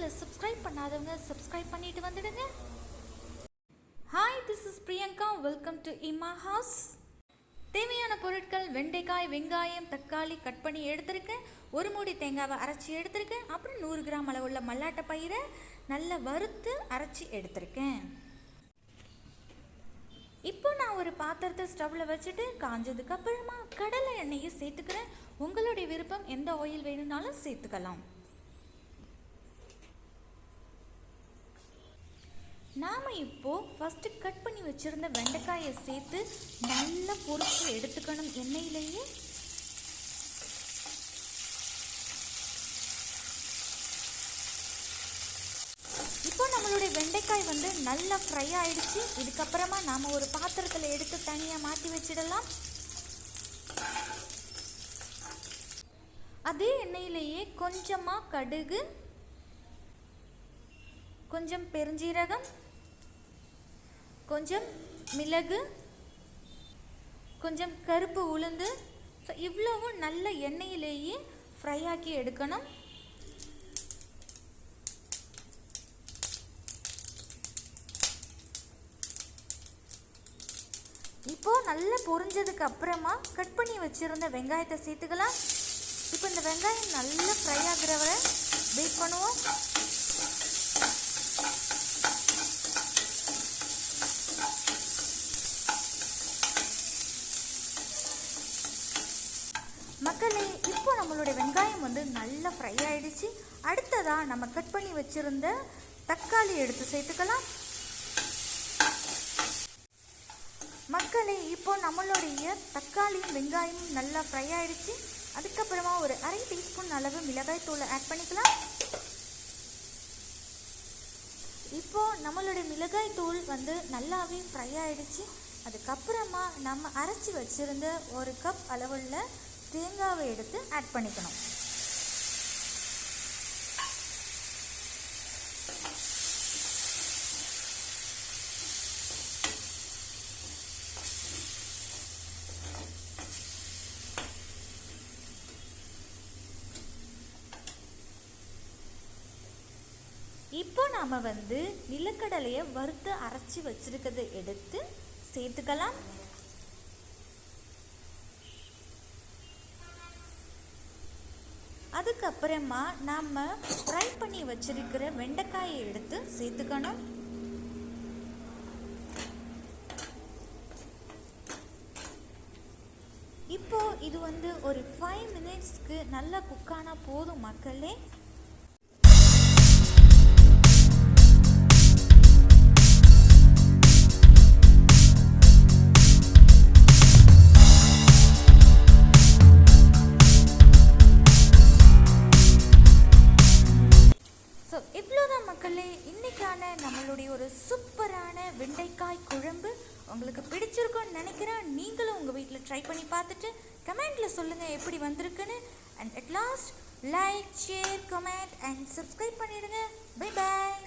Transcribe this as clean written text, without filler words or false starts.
சேனலை சப்ஸ்கிரைப் பண்ணாதவங்க சப்ஸ்கிரைப் பண்ணிட்டு வந்துடுங்க. Hi, this is Priyanka. Welcome to இமா ஹவுஸ். தேவையான பொருட்கள்: வெண்டைக்காய், வெங்காயம், தக்காளி கட் பண்ணி எடுத்திருக்கேன். ஒரு மூடி தேங்காவை அரைச்சி எடுத்திருக்கேன். அப்புறம் 100 கிராம் அளவுள்ள மல்லாட்டை பயிரை நல்லா வறுத்து அரைச்சி எடுத்திருக்கேன். இப்போ நான் ஒரு பாத்திரத்தை ஸ்டவ்வில் வச்சுட்டு காஞ்சதுக்கு அப்புறமா கடலை எண்ணெயை சேர்த்துக்கிறேன். உங்களுடைய விருப்பம், எந்த ஆயில் வேணும்னாலும் சேர்த்துக்கலாம். நாம் இப்போ ஃபஸ்ட்டு கட் பண்ணி வச்சுருந்த வெண்டைக்காயை சேர்த்து நல்லா பொரிச்சு எடுத்துக்கணும் எண்ணெயிலேயே. இப்போ நம்மளுடைய வெண்டைக்காய் நல்லா ஃப்ரை ஆயிடுச்சு. இதுக்கப்புறமா நாம் ஒரு பாத்திரத்தில் எடுத்து தனியாக மாற்றி வச்சிடலாம். அதே எண்ணெயிலேயே கொஞ்சமாக கடுகு, கொஞ்சம் பெருஞ்சீரகம், கொஞ்சம் மிளகு, கொஞ்சம் கருப்பு உளுந்து, இவ்வளவும் நல்ல எண்ணெயிலேயே ஃப்ரை ஆக்கி எடுக்கணும். இப்போ நல்லா பொரிஞ்சதுக்கு அப்புறமா கட் பண்ணி வச்சிருந்த வெங்காயத்தை சேர்த்துக்கலாம். இப்போ இந்த வெங்காயம் நல்லா ஃப்ரை ஆகிற வரை வெயிட் பண்ணுவோம். மக்களே, இப்போ நம்மளுடைய வெங்காயம் நல்லா ஃப்ரை ஆயிடுச்சு. அடுத்ததாக நம்ம கட் பண்ணி வச்சிருந்த தக்காளி எடுத்து சேர்த்துக்கலாம். மக்களே, இப்போ நம்மளுடைய தக்காளியும் வெங்காயமும் நல்லா ஃப்ரை ஆயிடுச்சு. அதுக்கப்புறமா ஒரு 1/2 டீஸ்பூன் அளவு மிளகாய் தூளை ஆட் பண்ணிக்கலாம். இப்போ நம்மளுடைய மிளகாய் தூள் நல்லாவே ஃப்ரை ஆயிடுச்சு. அதுக்கப்புறமா நம்ம அரைச்சி வச்சிருந்த 1 கப் அளவுள்ள தேங்காவை எடுத்து ஆட் பண்ணிக்கணும். இப்போ நாம் நிலக்கடலையை வறுத்து அரைச்சி வச்சிருக்கிறத எடுத்து சேர்த்துக்கலாம். அதுக்கப்புறமா நாம் ஃப்ரை பண்ணி வச்சிருக்கிற வெண்டைக்காயை எடுத்து சேர்த்துக்கணும். இப்போ இது ஒரு 5 மினிட்ஸ்க்கு நல்லா குக்கானா போதும் மக்களே. இவ்வளோதான் மக்களே, இன்னைக்கான நம்மளுடைய ஒரு சூப்பரான வெண்டைக்காய் குழம்பு. உங்களுக்கு பிடிச்சிருக்கும்னு நினைக்கிறேன். நீங்களும் உங்கள் வீட்டில் ட்ரை பண்ணி பார்த்துட்டு கமெண்ட்டில் சொல்லுங்கள் எப்படி வந்திருக்குன்னு. And at last like, share, comment and subscribe பண்ணிடுங்க. பை பாய்.